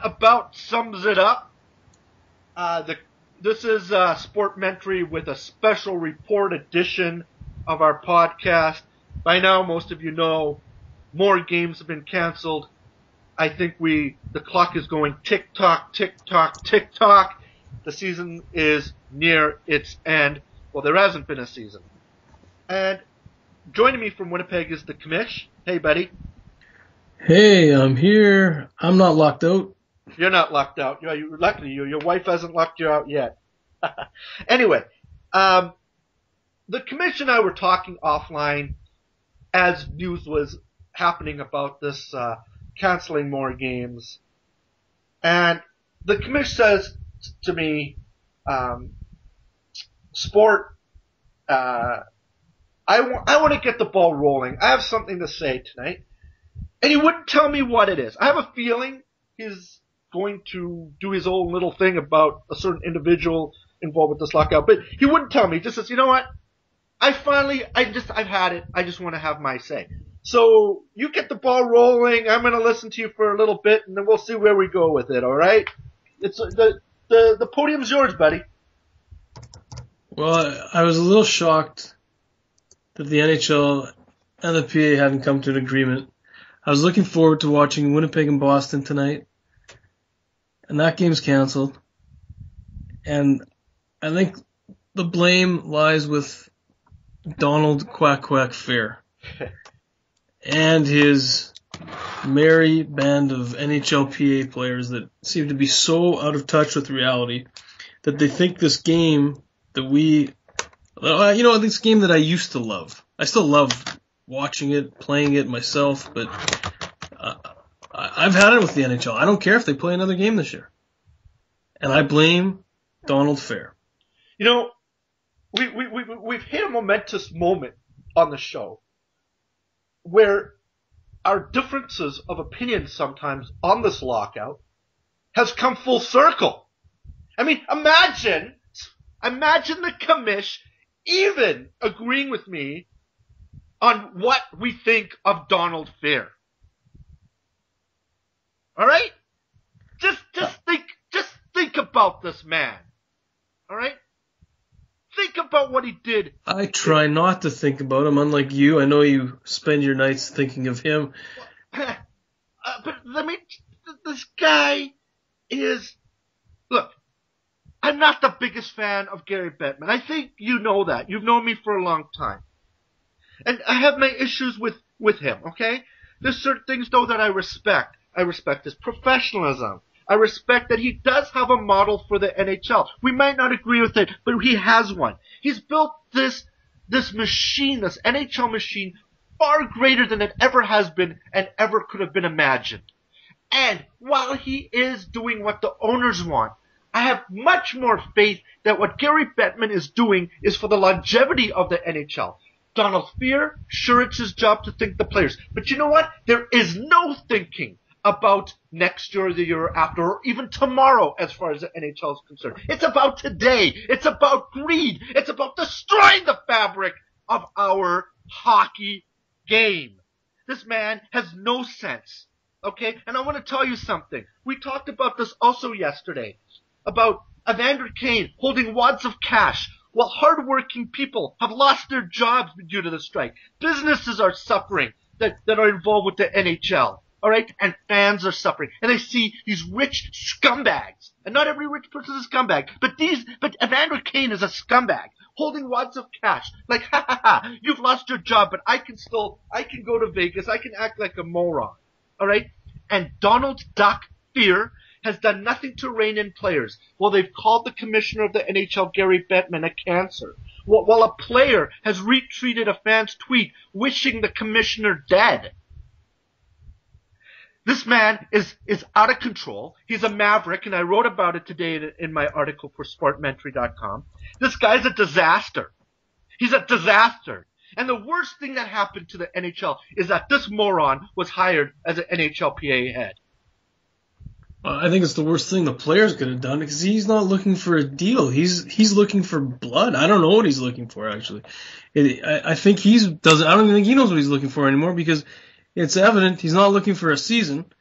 about sums it up. This is Sportmentary with a special report edition of our podcast. By now, most of you know more games have been canceled. I think the clock is going tick-tock, tick-tock, tick-tock. The season is near its end. Well, there hasn't been a season. And joining me from Winnipeg is the Comish. Hey, buddy. Hey, I'm here. I'm not locked out. You're not locked out. Luckily, your wife hasn't locked you out yet. Anyway, the Commish and I were talking offline as news was happening about this canceling more games. And the Commish says to me, Sport, I want to get the ball rolling. I have something to say tonight. And he wouldn't tell me what it is. I have a feeling he's going to do his own little thing about a certain individual involved with this lockout. But he wouldn't tell me. He just says, you know what? I've had it. I just want to have my say. So you get the ball rolling. I'm going to listen to you for a little bit, and then we'll see where we go with it, all right? It's the podium's yours, buddy. Well, I was a little shocked that the NHL and the PA hadn't come to an agreement. I was looking forward to watching Winnipeg and Boston tonight, and that game's canceled. And I think the blame lies with Donald Fehr and his merry band of NHLPA players that seem to be so out of touch with reality that they think this game this game that I used to love. I still love watching it, playing it myself, but I've had it with the NHL. I don't care if they play another game this year. And I blame Donald Fehr. You know, we've hit a momentous moment on the show where our differences of opinion sometimes on this lockout has come full circle. I mean, imagine the Commish even agreeing with me on what we think of Donald Fehr. All right? Just think about this man. All right? Think about what he did. I try not to think about him, unlike you. I know you spend your nights thinking of him. But I mean, this guy is... Look, I'm not the biggest fan of Gary Bettman. I think you know that. You've known me for a long time. And I have my issues with him, okay? There's certain things, though, that I respect. I respect his professionalism. I respect that he does have a model for the NHL. We might not agree with it, but he has one. He's built this machine, this NHL machine, far greater than it ever has been and ever could have been imagined. And while he is doing what the owners want, I have much more faith that what Gary Bettman is doing is for the longevity of the NHL. Donald Fehr, sure, it's his job to think the players. But you know what? There is no thinking about next year or the year after or even tomorrow as far as the NHL is concerned. It's about today. It's about greed. It's about destroying the fabric of our hockey game. This man has no sense. Okay? And I want to tell you something. We talked about this also yesterday. About Evander Kane holding wads of cash while hardworking people have lost their jobs due to the strike. Businesses are suffering that are involved with the NHL. All right? And fans are suffering. And they see these rich scumbags. And not every rich person is a scumbag. But Evander Kane is a scumbag holding wads of cash. Like, ha ha ha, you've lost your job, but I can go to Vegas. I can act like a moron. All right? And Donald Duck Fehr has done nothing to rein in players. Well, they've called the commissioner of the NHL, Gary Bettman, a cancer. While a player has retweeted a fan's tweet wishing the commissioner dead. This man is out of control. He's a maverick, and I wrote about it today in my article for Sportmentary.com. This guy's a disaster. He's a disaster. And the worst thing that happened to the NHL is that this moron was hired as an NHLPA head. I think it's the worst thing the players could have done because he's not looking for a deal. He's looking for blood. I don't know what he's looking for, actually. I think I don't even think he knows what he's looking for anymore because it's evident he's not looking for a season.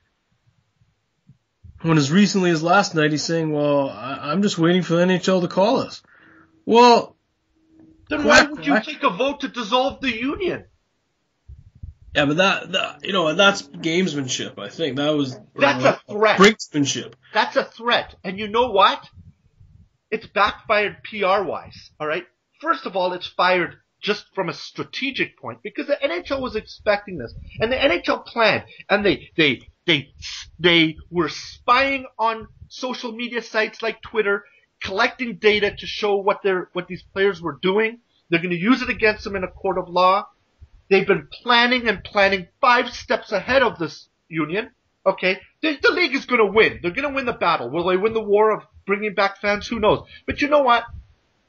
when as recently as last night he's saying, well, I'm just waiting for the NHL to call us. Well, then why would you take a vote to dissolve the union? Yeah, but that's gamesmanship. I think that's a threat. Brinksmanship. That's a threat. And you know what? It's backfired PR-wise, all right? First of all, it's fired just from a strategic point because the NHL was expecting this. And the NHL planned. And they were spying on social media sites like Twitter, collecting data to show what these players were doing. They're going to use it against them in a court of law. They've been planning 5 steps ahead of this union. Okay, the league is going to win. They're going to win the battle. Will they win the war of bringing back fans? Who knows? But you know what?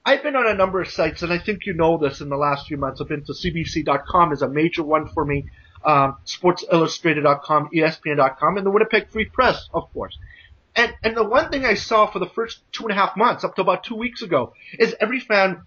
I've been on a number of sites, and I think you know this in the last few months. I've been to CBC.com is a major one for me, SportsIllustrated.com, ESPN.com, and the Winnipeg Free Press, of course. And the one thing I saw for the first 2.5 months, up to about 2 weeks ago, is every fan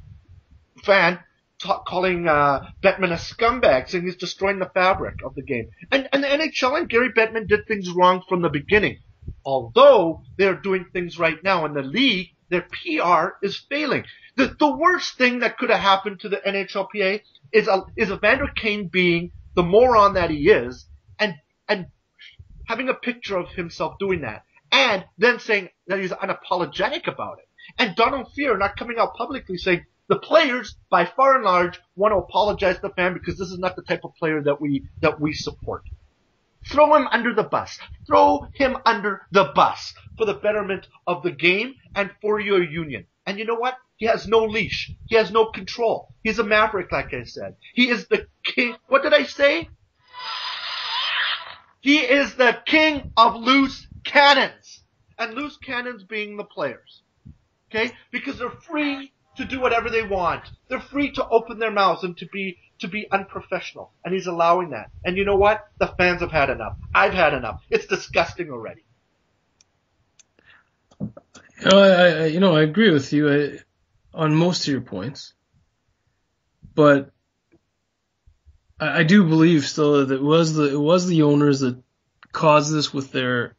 calling Bettman a scumbag, saying he's destroying the fabric of the game. And the NHL and Gary Bettman did things wrong from the beginning. Although they're doing things right now in the league, their PR is failing. The worst thing that could have happened to the NHLPA is Evander Kane being the moron that he is and having a picture of himself doing that. And then saying that he's unapologetic about it. And Donald Fehr not coming out publicly saying, the players, by far and large, want to apologize to the fan because this is not the type of player that we support. Throw him under the bus. Throw him under the bus for the betterment of the game and for your union. And you know what? He has no leash. He has no control. He's a maverick, like I said. He is the king. What did I say? He is the king of loose cannons. And loose cannons being the players. Okay? Because they're free to do whatever they want. They're free to open their mouths and to be unprofessional. And he's allowing that. And you know what? The fans have had enough. I've had enough. It's disgusting already. I agree with you on most of your points. But I do believe still that it was the owners that caused this with their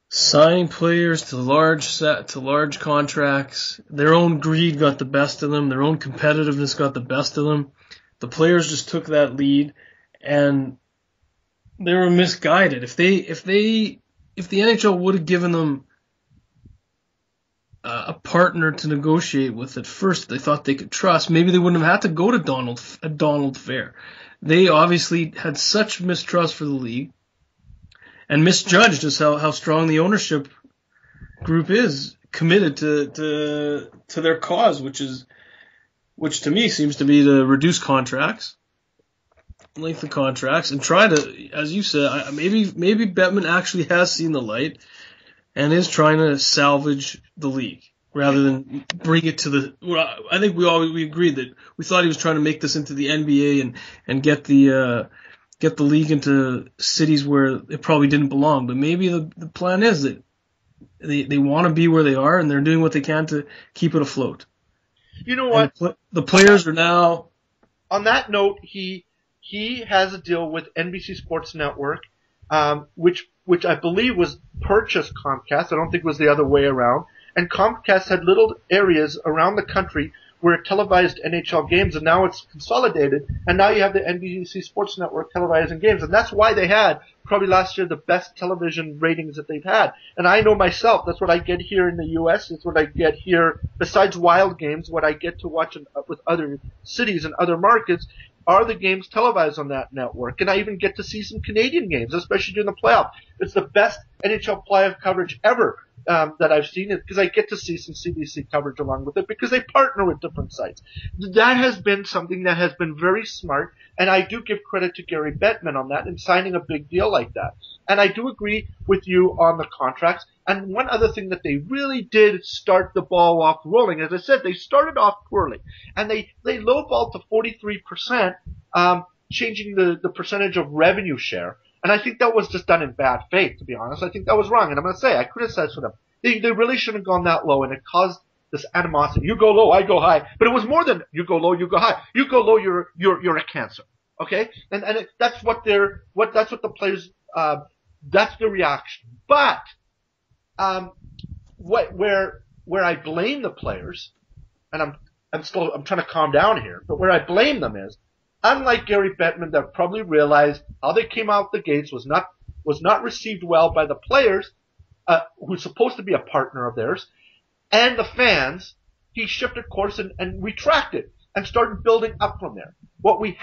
signing players to large contracts. Their own greed got the best of them. Their own competitiveness got the best of them. The players just took that lead, and they were misguided. If the NHL would have given them a partner to negotiate with at first, they thought they could trust, maybe they wouldn't have had to go to Donald Fehr. They obviously had such mistrust for the league and misjudged just how strong the ownership group is committed to their cause, which to me seems to be to reduce contracts, lengthen contracts, and try to, as you said, maybe Bettman actually has seen the light and is trying to salvage the league rather than bring it to the. Well, I think we agreed that we thought he was trying to make this into the NBA and get the league into cities where it probably didn't belong. But maybe the plan is that they want to be where they are and they're doing what they can to keep it afloat. You know what? The players are now. On that note, he has a deal with NBC Sports Network, which I believe was purchased Comcast. I don't think it was the other way around. And Comcast had little areas around the country where it televised NHL games, and now it's consolidated, and now you have the NBC Sports Network televising games, and that's why they had, probably last year, the best television ratings that they've had. And I know myself, that's what I get here in the U.S., it's what I get here, besides Wild games, what I get to watch with other cities and other markets, are the games televised on that network. And I even get to see some Canadian games, especially during the playoff. It's the best NHL playoff coverage ever that I've seen, it because I get to see some CBC coverage along with it because they partner with different sites. That has been something that has been very smart, and I do give credit to Gary Bettman on that in signing a big deal like that. And I do agree with you on the contracts. And one other thing that they really did start the ball off rolling, as I said, they started off poorly, and they lowballed to 43%, changing the percentage of revenue share. And I think that was just done in bad faith, to be honest. I think that was wrong. And I'm going to say, I criticize for them. They really shouldn't have gone that low, and it caused this animosity. You go low, I go high. But it was more than you go low, you go high. You go low, you're a cancer. Okay? And that's what the players That's the reaction. But where I blame the players, and I'm trying to calm down here, but where I blame them is, unlike Gary Bettman, that probably realized how they came out the gates was not received well by the players, who's supposed to be a partner of theirs, and the fans. He shifted course and retracted and started building up from there. What we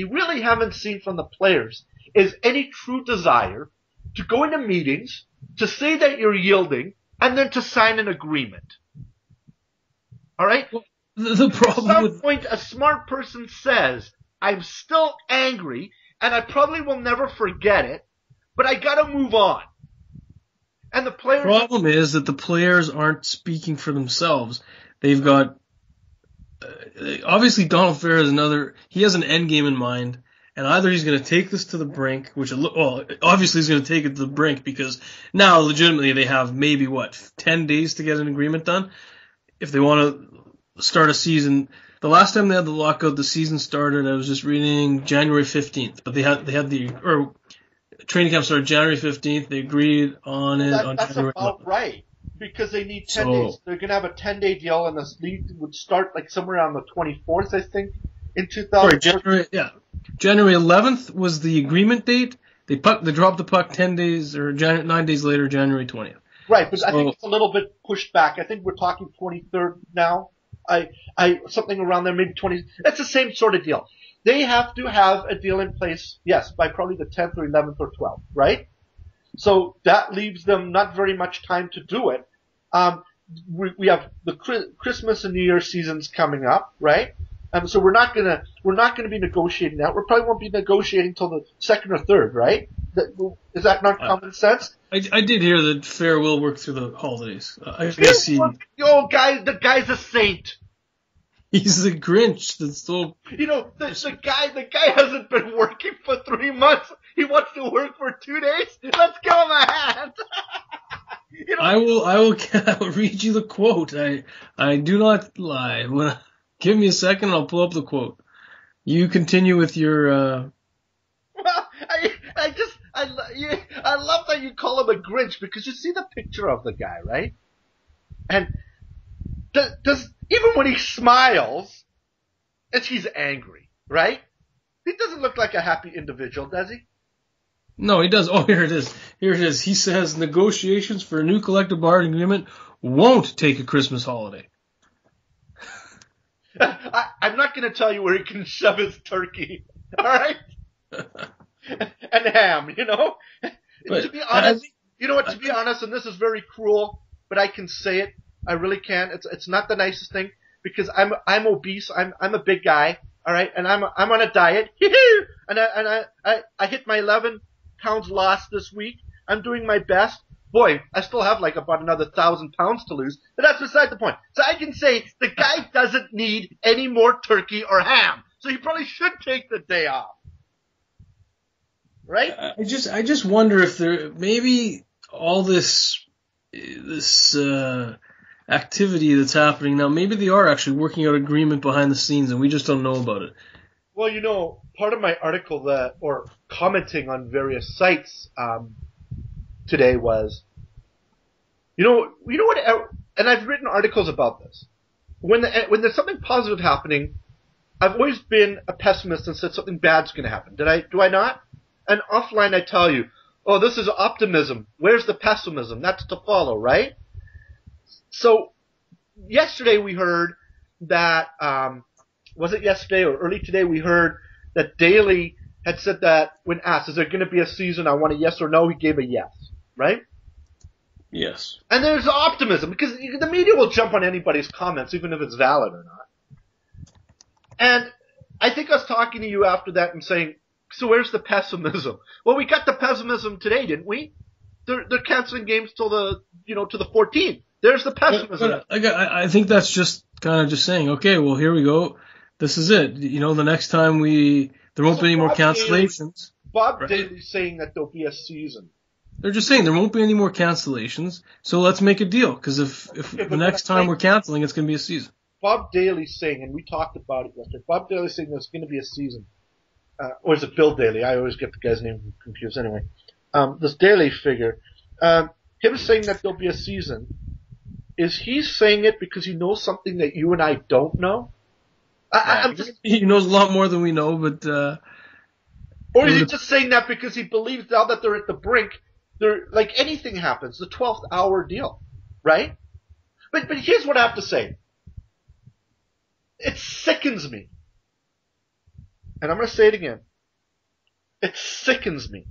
really haven't seen from the players is any true desire to go into meetings, to say that you're yielding, and then to sign an agreement. All right? Well, the problem at some point, a smart person says, I'm still angry, and I probably will never forget it, but I gotta move on. And the problem is that the players aren't speaking for themselves. They've got obviously Donald Fehr is he has an end game in mind, and either he's going to take this to the brink, obviously he's going to take it to the brink because now legitimately they have maybe 10 days to get an agreement done if they want to start a season. The last time they had the lockout, the season started. I was just reading January 15th, but they had training camp started January 15th. They agreed on it on January 11th. That's about right. Because they need 10 days. They're going to have a 10-day deal, and this league would start somewhere around the 24th, I think, in 2000. January 11th was the agreement date. They dropped the puck 10 days, or 9 days later, January 20th. Right, but I think it's a little bit pushed back. I think we're talking 23rd now. Something around there, maybe 20. That's the same sort of deal. They have to have a deal in place, yes, by probably the 10th or 11th or 12th, right? So that leaves them not very much time to do it. We have the Christmas and New Year seasons coming up, right? So we're not gonna be negotiating that. We probably won't be negotiating till the second or third, right? Is that not common sense? I did hear that Fehr will work through the holidays. I guess the guy's a saint. He's the Grinch that's so. The guy hasn't been working for 3 months. He wants to work for 2 days. Let's give him a hand. I will read you the quote. I do not lie. Give me a second, and I'll pull up the quote. You continue with your. Well, I love that you call him a Grinch because you see the picture of the guy, right? And does even when he smiles, he's angry, right? He doesn't look like a happy individual, does he? No, he does. Oh, here it is. He says negotiations for a new collective bargaining agreement won't take a Christmas holiday. I'm not going to tell you where he can shove his turkey, all right? And ham, But, to be honest, to be honest, and this is very cruel, but I can say it. I really can. It's not the nicest thing because I'm obese. I'm a big guy, all right, and I'm on a diet. And I hit my 11 pounds lost this week. I'm doing my best. Boy, I still have about another 1,000 pounds to lose, but that's beside the point. So I can say the guy doesn't need any more turkey or ham, so he probably should take the day off. Right? I just wonder if there maybe all this activity that's happening now, maybe they are actually working out agreement behind the scenes and we just don't know about it. Well, part of my article or commenting on various sites today was, what, and I've written articles about this. When there's something positive happening, I've always been a pessimist and said something bad's going to happen. Do I not? And offline I tell you, oh, this is optimism. Where's the pessimism? That's to follow, right? So yesterday we heard that, was it yesterday or early today we heard that Daly had said that when asked, is there going to be a season? I want a yes or no. He gave a yes, right? Yes. And there's optimism because the media will jump on anybody's comments, even if it's valid or not. And I think I was talking to you after that and saying, so where's the pessimism? Well, we got the pessimism today, didn't we? They're canceling games till to the 14th. There's the pessimism. But I think that's just kind of just saying, okay, well, here we go. This is it. The next time there won't be any more cancellations. Bob Daly's saying that there'll be a season. They're just saying there won't be any more cancellations, so let's make a deal. Because if the next time we're canceling, it's going to be a season. Bob Daly's saying, and we talked about it yesterday, Bob Daly's saying there's going to be a season. Or is it Bill Daly? I always get the guy's name confused anyway. this daily figure. Him saying that there'll be a season, is he saying it because he knows something that you and I don't know? He knows a lot more than we know, but or is he just saying that because he believes now that they're at the brink, they're like anything happens, the 12th hour deal, right? But here's what I have to say. It sickens me. And I'm going to say it again. It sickens me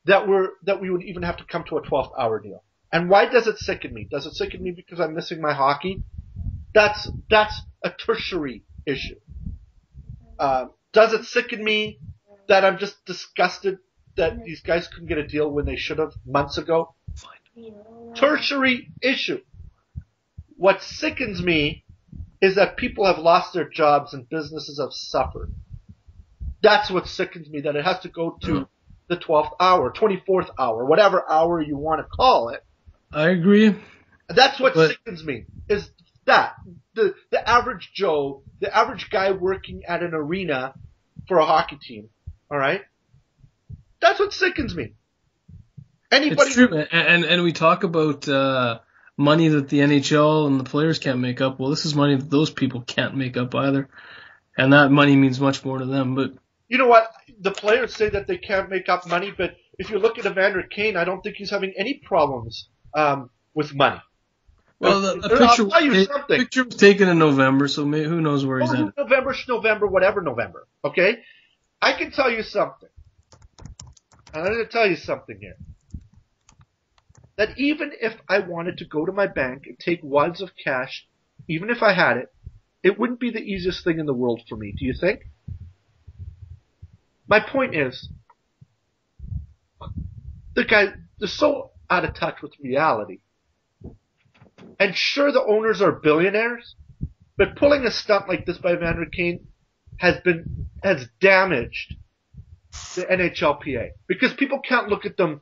that we would even have to come to a 12th hour deal. And why does it sicken me? Does it sicken me because I'm missing my hockey? That's a tertiary issue. Does it sicken me that I'm just disgusted that these guys couldn't get a deal when they should have months ago? Tertiary issue. What sickens me is that people have lost their jobs and businesses have suffered. That's what sickens me, that it has to go to the 12th hour, 24th hour, whatever hour you want to call it. I agree. That's what sickens me, is that. The average Joe, the average guy working at an arena for a hockey team, all right? That's what sickens me. Anybody. It's true, and we talk about money that the NHL and the players can't make up. Well, this is money that those people can't make up either, and that money means much more to them. But you know what? The players say that they can't make up money, but if you look at Evander Kane, I don't think he's having any problems with money. Well, the picture was taken in November, so who knows where he's at. November, whatever November, okay? I can tell you something. I'm going to tell you something here. That even if I wanted to go to my bank and take wads of cash, even if I had it, it wouldn't be the easiest thing in the world for me. Do you think? My point is, they're so out of touch with reality. And sure, the owners are billionaires, but pulling a stunt like this by Evander Kane has damaged the NHLPA, because people can't look at them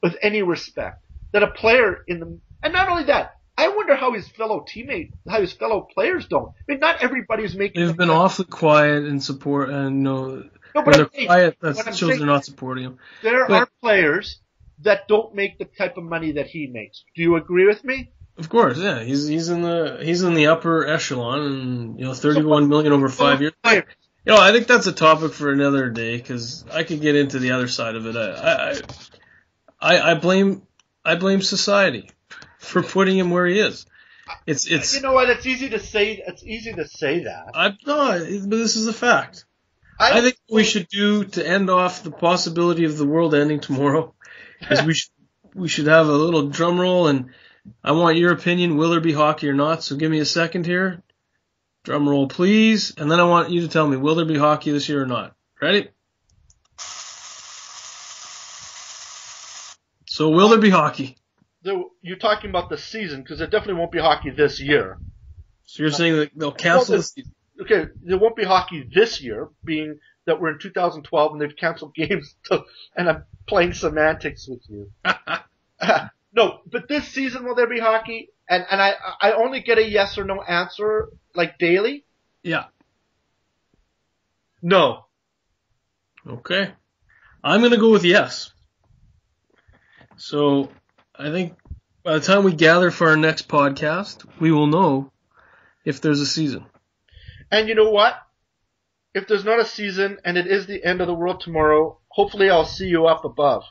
with any respect. That a player and not only that, I wonder how his fellow players don't. I mean, not everybody's making. They've been awfully quiet in support, and when they're quiet, that shows they're not supporting him. There are players that don't make the type of money that he makes. Do you agree with me? Of course, yeah. He's in the upper echelon, and $31 million over 5 years. I think that's a topic for another day, because I could get into the other side of it. I blame society for putting him where he is. It's you know what? It's easy to say. It's easy to say that. But this is a fact. I think what we should do to end off the possibility of the world ending tomorrow is we should have a little drum roll, and I want your opinion. Will there be hockey or not? So give me a second here. Drum roll, please. And then I want you to tell me, will there be hockey this year or not? Ready? So will there be hockey? You're talking about the season, because there definitely won't be hockey this year. So you're saying that they'll cancel the season? Okay, there won't be hockey this year, being that we're in 2012 and they've canceled games, and I'm playing semantics with you. No, but this season will there be hockey? And I only get a yes or no answer, like daily? Yeah. No. Okay. I'm going to go with yes. So I think by the time we gather for our next podcast, we will know if there's a season. And you know what? If there's not a season and it is the end of the world tomorrow, hopefully I'll see you up above.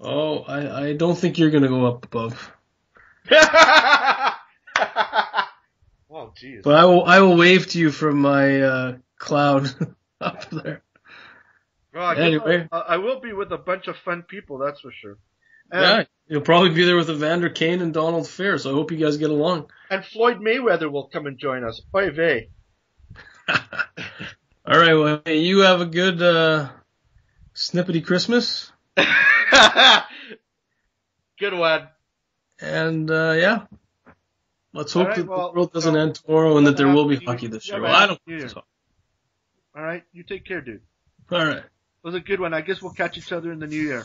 Oh, I don't think you're going to go up above. Oh, jeez. But I will wave to you from my cloud up there. Well, anyway, I will be with a bunch of fun people, that's for sure. Yeah, you'll probably be there with Evander Kane and Donald Fehr, so I hope you guys get along. And Floyd Mayweather will come and join us. Oy vey. All right, well, hey, you have a good snippety Christmas. Good one. And, yeah, let's hope that the world doesn't end tomorrow and that there will be hockey this year. Well, I don't think so. All right, you take care, dude. All right. It was a good one. I guess we'll catch each other in the new year.